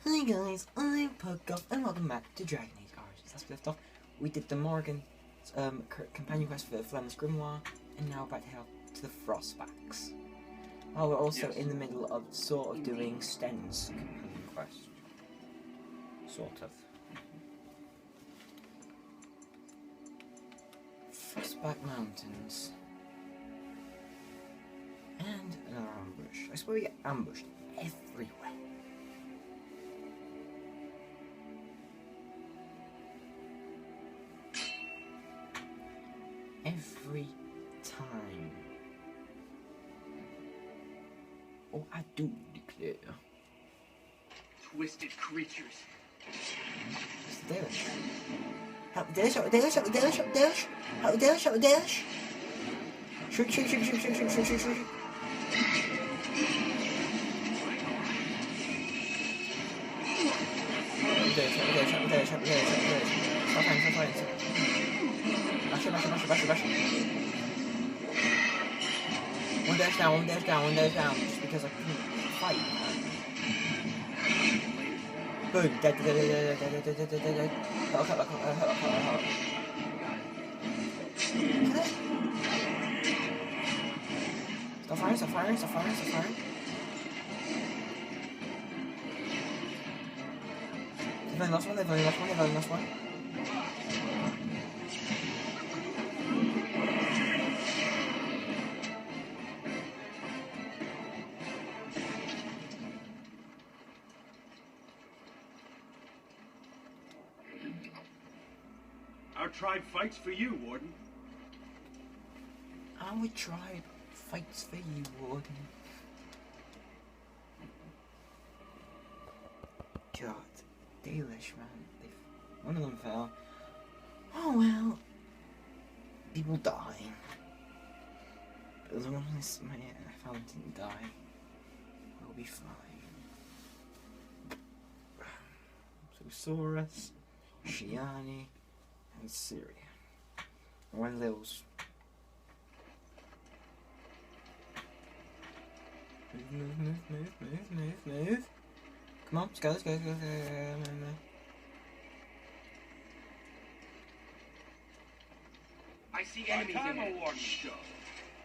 Hi guys, I'm Pugoff and welcome back to Dragon Age Origins. Last we left off, we did the Morrigan companion quest for Flem's Grimoire, and now back to the Frostbacks. Oh, we're also in the middle of sort of doing Sten's companion quest. Sort of. Frostback Mountains. And another ambush. I swear we get ambushed everywhere. Every time. Oh, I do declare. Twisted creatures. It's Dalish. Help Dalish, help Dalish, help Dalish, help Dalish. Help Dalish, help Dalish. Shriek, shriek, shriek, shriek, shriek, shriek, shriek, shriek, shriek. Help Dalish, help Dalish, help Dalish, help Dalish. Stop fighting, stop fighting. Bash it. One dash down, just because I couldn't fight. Boom, dead. Help. Stop firing. They've only lost one. Our tribe fights for you, Warden. Our tribe fights for you, Warden. God, Dalish, man. One of them fell. Oh well. People die. But as long as my family didn't die, we'll be fine. So Saurus, Shiani, and Syria. One Lils. Move. Come on, let's go. I see enemies in the Warden show.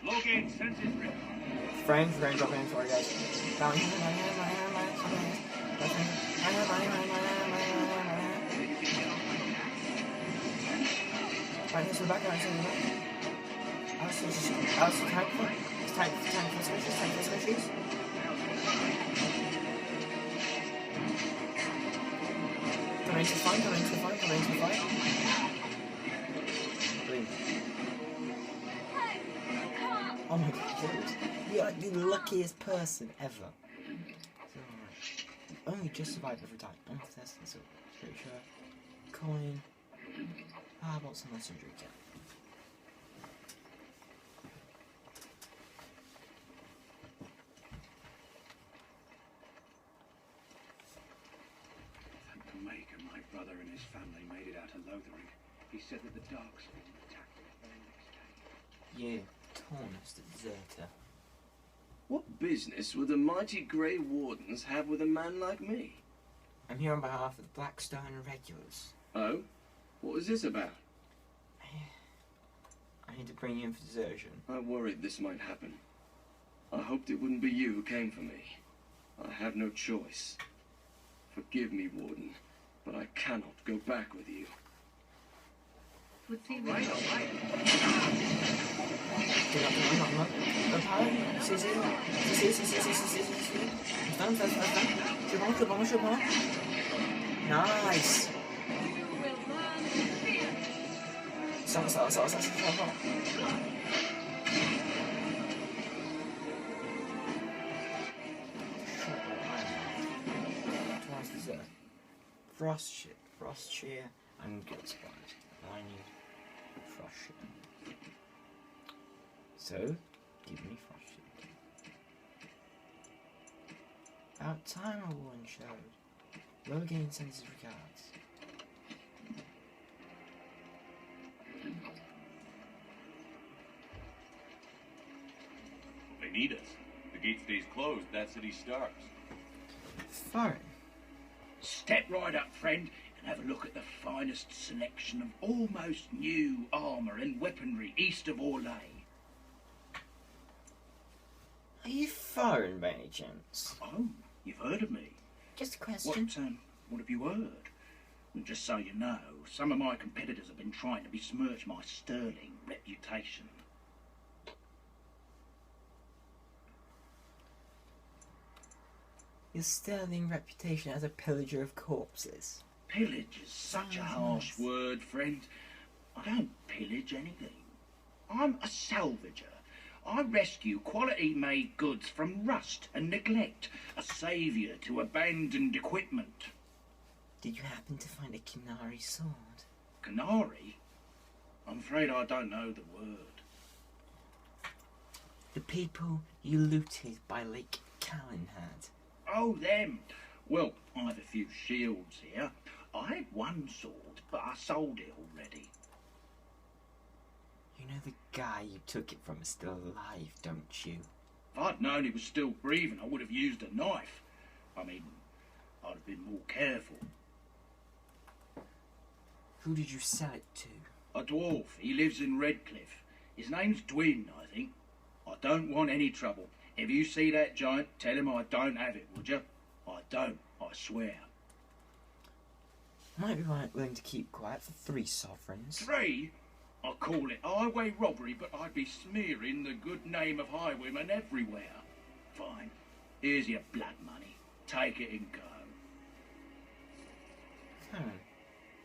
Logate senses written. Frames dropping, sorry guys. Down. Right, here's the back. Alice, tank for switches. The range is fine. Brilliant. Oh my god, you're like the luckiest person ever. So, you only just survived every time. I'm testing, so pretty sure. Coin. How about some messenger again? Thank the Maker, my brother and his family made it out of Lothering. He said that the Darkspawn attacked the very next day. Yeah, Taunus the deserter. What business would the mighty Grey Wardens have with a man like me? I'm here on behalf of the Blackstone Regulars. Oh? What is this about? I need to bring you in for desertion. I worried this might happen. I hoped it wouldn't be you who came for me. I have no choice. Forgive me, Warden, but I cannot go back with you. All right. Nice. Stop. Frost shear, and guild supplies. I need frost shear. So, give me frost shear. About time a one showed. Logan sends his regards. They need us. The gate stays closed, that city starves. Fine. Step right up, friend, and have a look at the finest selection of almost new armour and weaponry east of Orlais. Are you foreign by any chance? Oh, you've heard of me. Just a question. What have you heard? Well, just so you know, some of my competitors have been trying to besmirch my sterling reputation. Your sterling reputation as a pillager of corpses. Pillage is such a harsh word, friend. I don't pillage anything. I'm a salvager. I rescue quality-made goods from rust and neglect, a saviour to abandoned equipment. Did you happen to find a Qunari sword? Qunari? I'm afraid I don't know the word. The people you looted by Lake Callan had. Oh, them. Well, I have a few shields here. I had one sword, but I sold it already. You know the guy you took it from is still alive, don't you? If I'd known he was still breathing, I would have used a knife. I mean, I'd have been more careful. Who did you sell it to? A dwarf. He lives in Redcliffe. His name's Dwyn, I think. I don't want any trouble. If you see that giant, tell him I don't have it, would you? I don't, I swear. Might be willing to keep quiet for 3 sovereigns. 3? I call it highway robbery, but I'd be smearing the good name of highwaymen everywhere. Fine. Here's your blood money. Take it and go.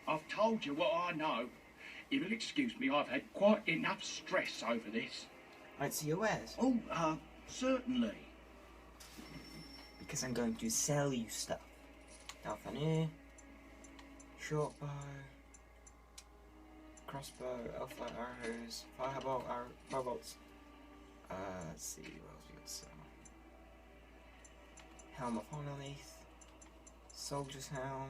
I've told you what I know. If you'll excuse me, I've had quite enough stress over this. I'd see your wares. Oh, certainly. Because I'm going to sell you stuff. Alfanir, short bow, crossbow, elflight arrows, firebolts. Let's see, what else we got to sell? Helm of Honolith, soldier's helm,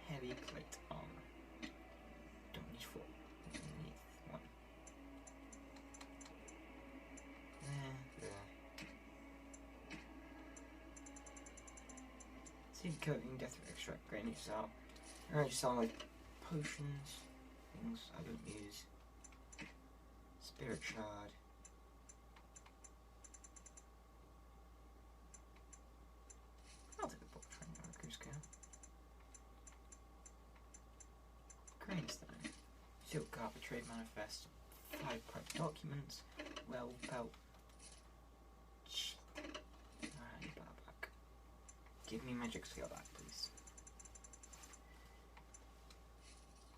heavy plate armor. Don't need 4. Need 1. There. Seed coating, death extract, great new salt. I just sell like potions, things I don't use. Spirit shard. I'll take the book training on a cruise scale. Grainstone. Silk carpet trade manifest. 5 private documents. Well belt. And bar back. Give me magic skill back, please.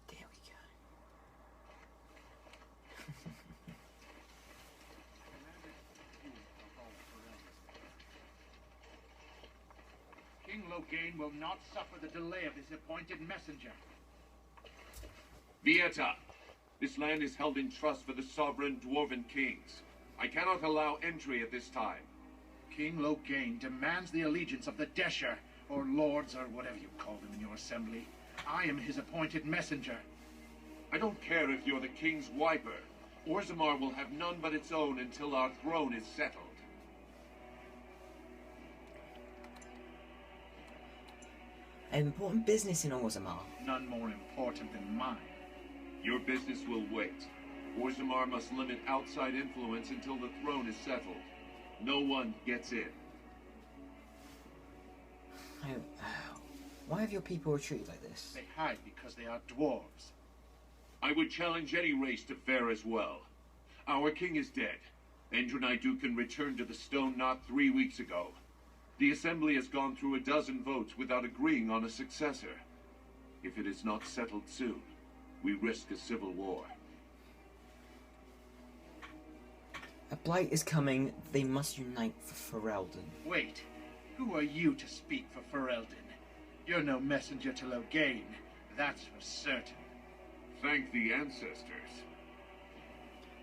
There we go. King Loghain will not suffer the delay of his appointed messenger. Vieta, this land is held in trust for the sovereign dwarven kings. I cannot allow entry at this time. King Loghain demands the allegiance of the Desher, or lords, or whatever you call them in your assembly. I am his appointed messenger. I don't care if you're the king's wiper. Orzammar will have none but its own until our throne is settled. An important business in Orzammar. None more important than mine. Your business will wait. Orzammar must limit outside influence until the throne is settled. No one gets in. Why have your people retreated like this? They hide because they are dwarves. I would challenge any race to fare as well. Our king is dead. Endrunai Dukan returned to the Stone Knot 3 weeks ago. The Assembly has gone through 12 votes without agreeing on a successor. If it is not settled soon, we risk a civil war. A blight is coming. They must unite for Ferelden. Wait, who are you to speak for Ferelden? You're no messenger to Loghain, that's for certain. Thank the ancestors.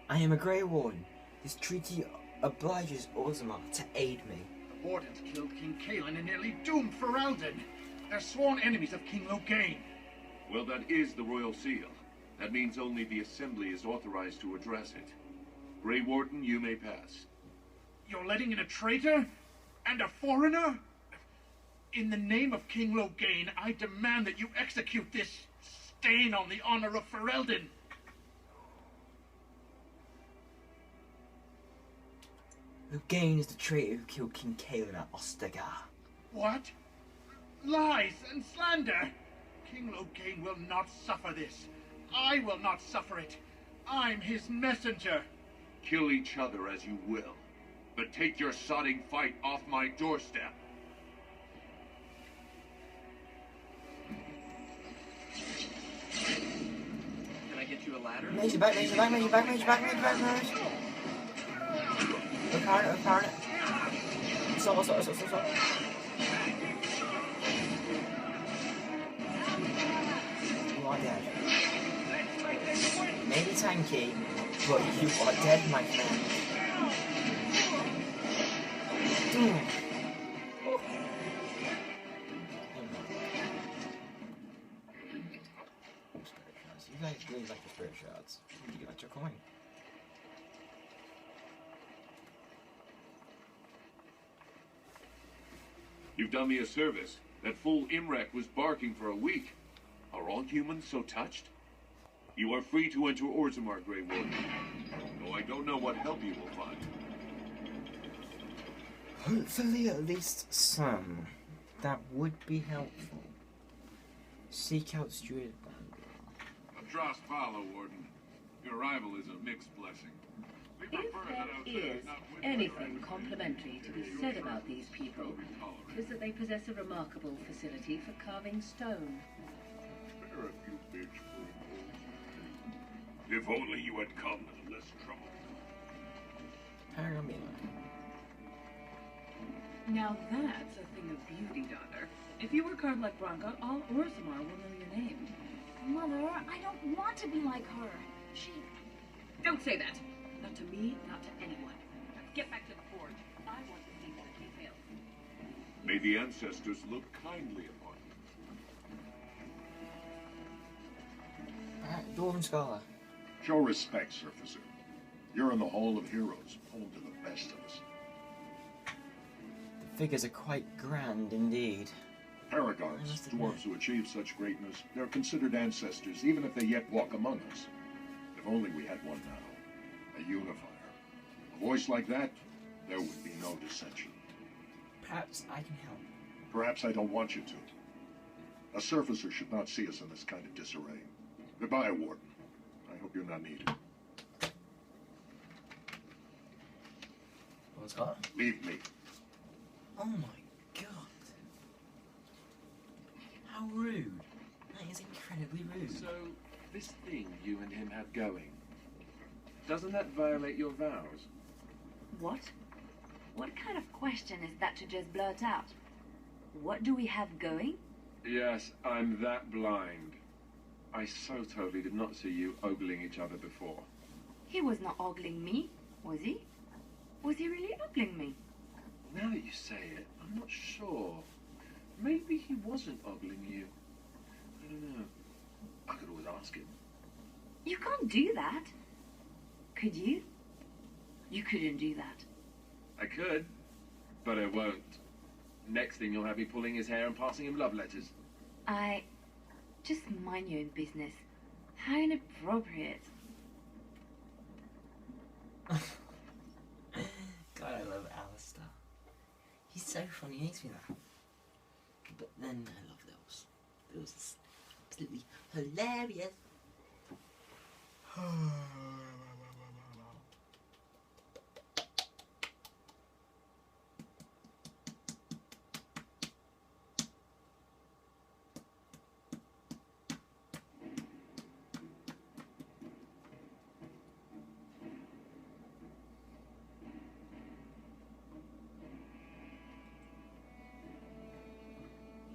I am a Grey Warden. This treaty obliges Orzammar to aid me. The Wardens killed King Cailan and nearly doomed Ferelden. They're sworn enemies of King Loghain. Well, that is the royal seal. That means only the Assembly is authorized to address it. Grey Warden, you may pass. You're letting in a traitor? And a foreigner? In the name of King Loghain, I demand that you execute this stain on the honor of Ferelden. Loghain is the traitor who killed King Cailan at Ostagar. What? Lies and slander! King Loghain will not suffer this. I will not suffer it. I'm his messenger. Kill each other as you will, but take your sodding fight off my doorstep. Can I get you a ladder? Major back, major back, major back, major back, major back, major back. Overpower it. Stop. You are dead. Maybe tanky, but you are dead, my friend. Damn. You guys really like the spirit shards. You got your coin. You've done me a service. That fool Imrek was barking for a week. Are all humans so touched? You are free to enter Orzammar, Grey Warden. Though I don't know what help you will find. Hopefully at least some. That would be helpful. Seek out Stuart Bangor. Adras Vala, Warden. Your arrival is a mixed blessing. We If prefer that there outside is not with anything complimentary to be said about these people, it is that they possess a remarkable facility for carving stone. Spare a few bits for him. If only you had come to less trouble. Paramila. Now that's a thing of beauty, daughter. If you were carved like Branka, all Orzammar will know your name. Mother, I don't want to be like her. She... Don't say that! Not to me, not to anyone. Now get back to the forge. I want to see the details. May the ancestors look kindly upon you. Alright, Dwarven Scholar. Show respect, Surfacer. You're in the Hall of Heroes, home to the best of us. The figures are quite grand indeed. Paragons, dwarves who achieve such greatness, they're considered ancestors, even if they yet walk among us. If only we had one now. A unifier. A voice like that, there would be no dissension. Perhaps I can help. Perhaps I don't want you to. A Surfacer should not see us in this kind of disarray. Goodbye, Warden. I hope you're not needed. What's that? Leave me. Oh my god. How rude. That is incredibly rude. So, this thing you and him have going, doesn't that violate your vows? What? What kind of question is that to just blurt out? What do we have going? Yes, I'm that blind. I so totally did not see you ogling each other before. He was not ogling me, was he? Was he really ogling me? Now that you say it, I'm not sure. Maybe he wasn't ogling you. I don't know. I could always ask him. You can't do that. Could you? You couldn't do that. I could, but I won't. Next thing you'll have me pulling his hair and passing him love letters. Just mind your own business. How inappropriate. God, I love Alistair. He's so funny, he makes me laugh. But then I love those. Those are absolutely hilarious.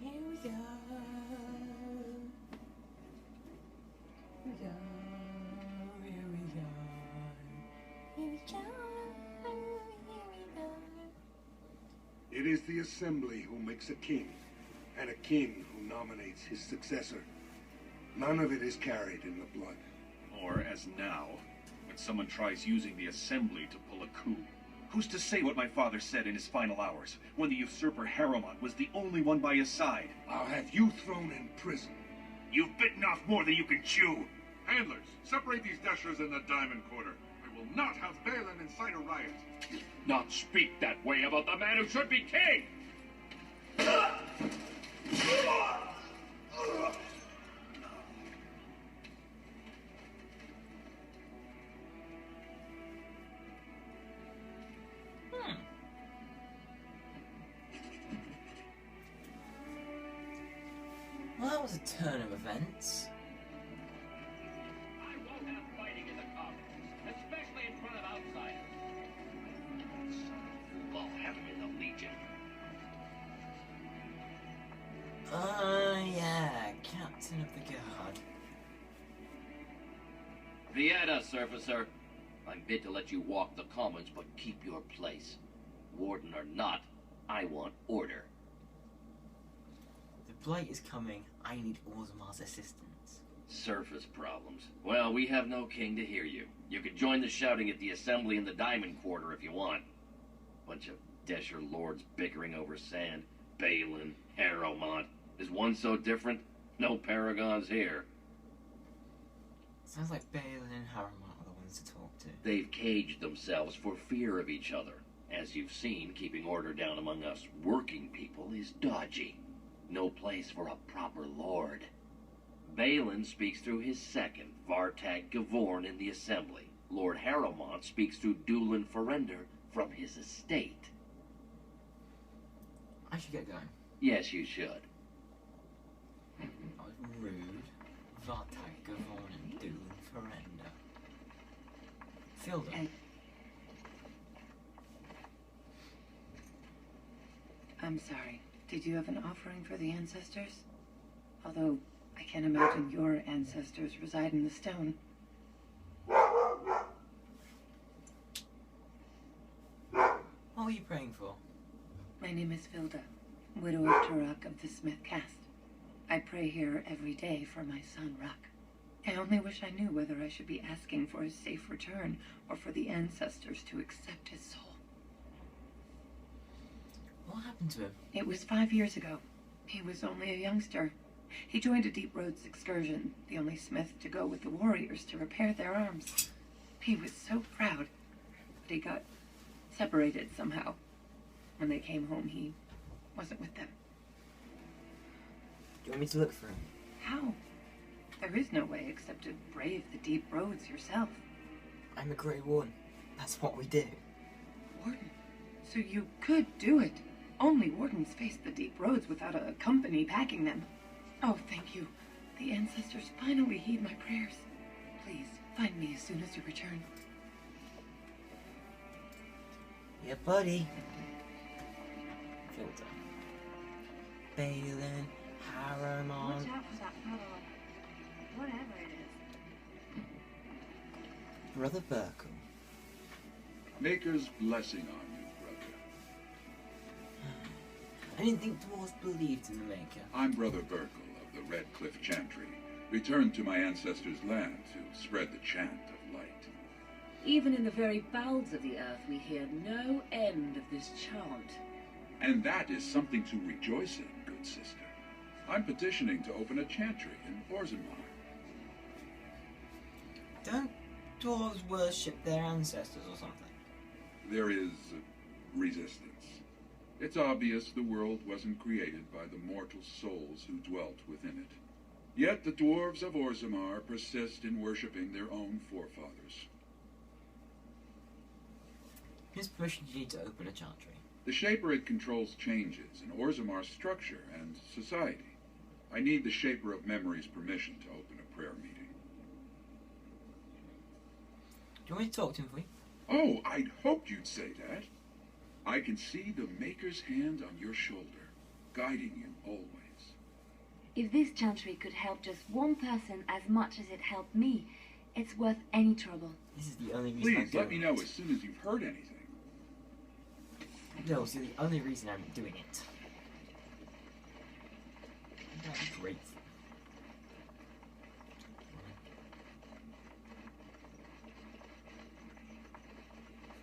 Here we go. It is the Assembly who makes a king, and a king who nominates his successor. None of it is carried in the blood. Or, as now, when someone tries using the Assembly to pull a coup. Who's to say what my father said in his final hours, when the usurper Harrowmont was the only one by his side? I'll have you thrown in prison. You've bitten off more than you can chew. Handlers, separate these dashers in the diamond quarter. I will not have Balin incite a riot. Not speak that way about the man who should be king! Well, that was a turn of events. I won't have fighting in the commons, especially in front of outsiders. I'll have him in the Legion. Yeah, Captain of the Guard. Vieta, Surfacer. I'm bid to let you walk the commons, but keep your place. Warden or not, I want order. The Blight is coming. I need Orzamar's assistance. Surface problems. Well, we have no king to hear you. You could join the shouting at the assembly in the Diamond Quarter if you want. Bunch of Desher lords bickering over sand. Balin, Harrowmont. Is one so different? No paragons here. Sounds like Balin and Harrowmont are the ones to talk to. They've caged themselves for fear of each other. As you've seen, keeping order down among us working people is dodgy. No place for a proper lord. Balin speaks through his second, Vartag Gavorn, in the assembly. Lord Harrowmont speaks through Dulin Ferender from his estate. I should get going. Yes, you should. I was rude. Vartag Gavorn and Dulin Ferender. Filda. I'm sorry. Did you have an offering for the ancestors? Although, I can't imagine your ancestors reside in the stone. What were you praying for? My name is Filda, widow of Turok of the Smith Caste. I pray here every day for my son, Ruck. I only wish I knew whether I should be asking for his safe return or for the ancestors to accept his soul. What happened to him? It was 5 years ago. He was only a youngster. He joined a Deep Roads excursion, the only smith to go with the warriors to repair their arms. He was so proud, but he got separated somehow. When they came home, he wasn't with them. Do you want me to look for him? How? There is no way except to brave the Deep Roads yourself. I'm a Grey Warden. That's what we do. Warden? So you could do it. Only wardens face the Deep Roads without a company packing them. Oh, thank you. The ancestors finally heed my prayers. Please, find me as soon as you return. Yeah, buddy. Filter. Balin, Harrowmont. Watch out for that fellow. Whatever it is. Brother Burkle. Maker's blessing on you, brother. I didn't think dwarves believed in the Maker. I'm Brother Burkle of the Red Cliff Chantry, returned to my ancestors' land to spread the chant of light. Even in the very bowels of the earth, we hear no end of this chant. And that is something to rejoice in, good sister. I'm petitioning to open a chantry in Orzammar. Don't dwarves worship their ancestors or something? There is resistance. It's obvious the world wasn't created by the mortal souls who dwelt within it. Yet the dwarves of Orzammar persist in worshipping their own forefathers. Whose permission do you need to open a chantry? The Shaperate controls changes in Orzammar's structure and society. I need the Shaper of Memory's permission to open a prayer meeting. Do you want me to talk to him for you? Oh, I'd hoped you'd say that. I can see the Maker's hand on your shoulder, guiding you always. If this chantry could help just one person as much as it helped me, it's worth any trouble. This is the only reason Please, let me know as soon as you've heard anything. No, see, the only reason I'm doing it. That'd be great.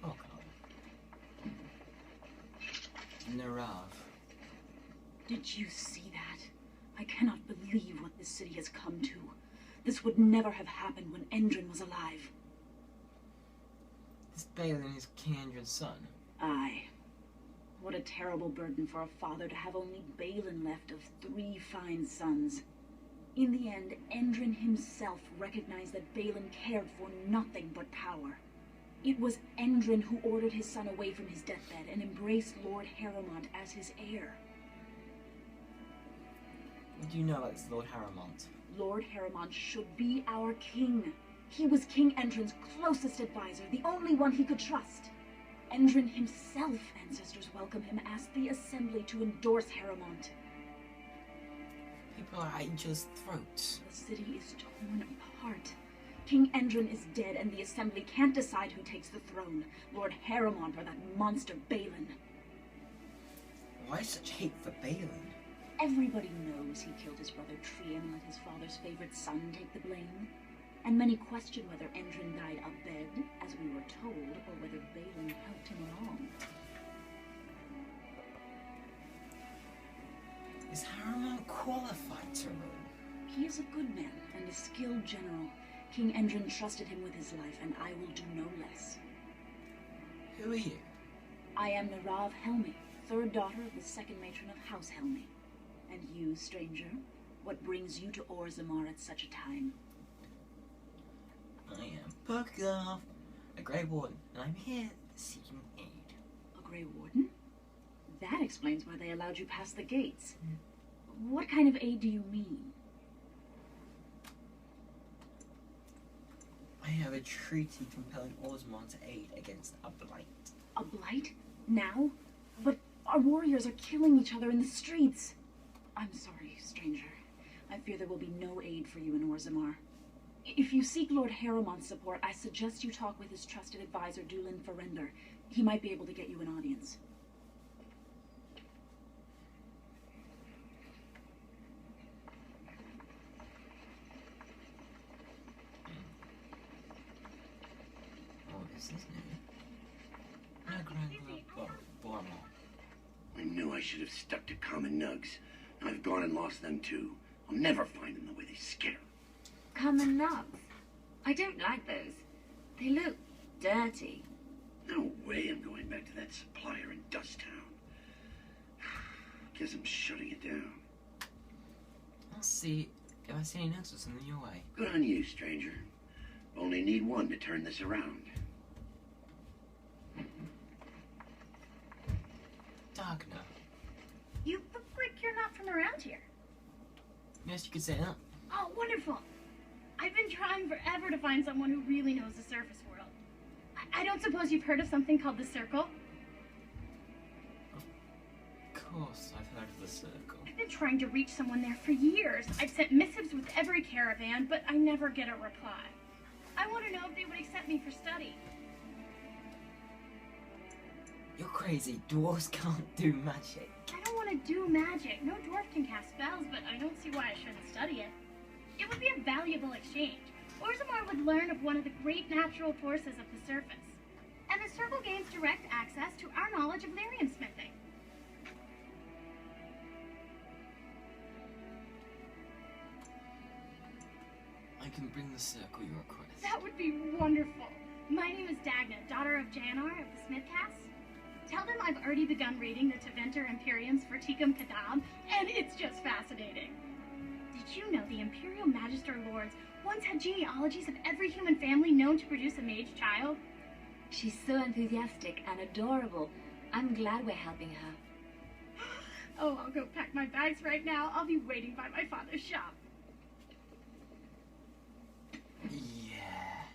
Oh, God. Narav. Did you see that? I cannot believe what this city has come to. This would never have happened when Endrin was alive. This Balin is King Endrin's son. Aye. What a terrible burden for a father to have only Balin left of 3 fine sons. In the end, Endrin himself recognized that Balin cared for nothing but power. It was Endrin who ordered his son away from his deathbed and embraced Lord Harrowmont as his heir. What do you know about this Lord Harrowmont? Lord Harrowmont should be our king. He was King Endrin's closest advisor, the only one he could trust. Endrin himself, ancestors welcome him, asked the Assembly to endorse Harrowmont. People are at each other's throats. The city is torn apart. King Endrin is dead, and the Assembly can't decide who takes the throne, Lord Harrowmont or that monster Balin. Why such hate for Balin? Everybody knows he killed his brother Trian and let his father's favorite son take the blame. And many question whether Endrin died abed, as we were told, or whether Balin helped him along. Is Harrowmont qualified to rule? He is a good man and a skilled general. King Endrin trusted him with his life, and I will do no less. Who are you? I am Narav Helmi, 3rd daughter of the 2nd matron of House Helmi. And you, stranger, what brings you to Orzammar at such a time? I am Pugloff, a Grey Warden, and I'm here seeking aid. A Grey Warden? That explains why they allowed you past the gates. What kind of aid do you mean? I have a treaty compelling Orzammar to aid against a blight. A blight? Now? But our warriors are killing each other in the streets. I'm sorry, stranger. I fear there will be no aid for you in Orzammar. If you seek Lord Harrowmont's support, I suggest you talk with his trusted advisor, Dulin Ferrender. He might be able to get you an audience. What is this new? I knew I should have stuck to common nugs. I've gone and lost them too. I'll never find them the way they skitter. Common nugs? I don't like those. They look dirty. No way I'm going back to that supplier in Dusttown. Guess I'm shutting it down. I'll see if I see any nugs or something your way. Good on you, stranger. Only need one to turn this around. Dagna. You look like you're not from around here. Yes, you could say that. Oh, wonderful. I've been trying forever to find someone who really knows the surface world. I don't suppose you've heard of something called the Circle? Of course, I've heard of the Circle. I've been trying to reach someone there for years. I've sent missives with every caravan, but I never get a reply. I want to know if they would accept me for study. You're crazy. Dwarves can't do magic. I don't want to do magic. No dwarf can cast spells, but I don't see why I shouldn't study it. It would be a valuable exchange. Orzammar would learn of one of the great natural forces of the surface. And the Circle gains direct access to our knowledge of lyrium smithing. I can bring the Circle your request. That would be wonderful. My name is Dagna, daughter of Janar of the Smithcast. Tell them I've already begun reading the Tevinter Imperiums for Tikum Kadab, and it's just fascinating. Did you know the Imperial Magister Lords once had genealogies of every human family known to produce a mage child? She's so enthusiastic and adorable. I'm glad we're helping her. Oh, I'll go pack my bags right now. I'll be waiting by my father's shop. Yeah.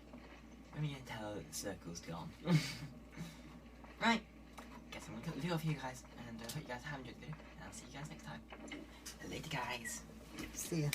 I'm gonna tell her that the Circle's gone. Right. Guess I'm gonna cut the video off here, guys. And hope you guys have enjoyed the video. And I'll see you guys next time. Later, guys. See ya.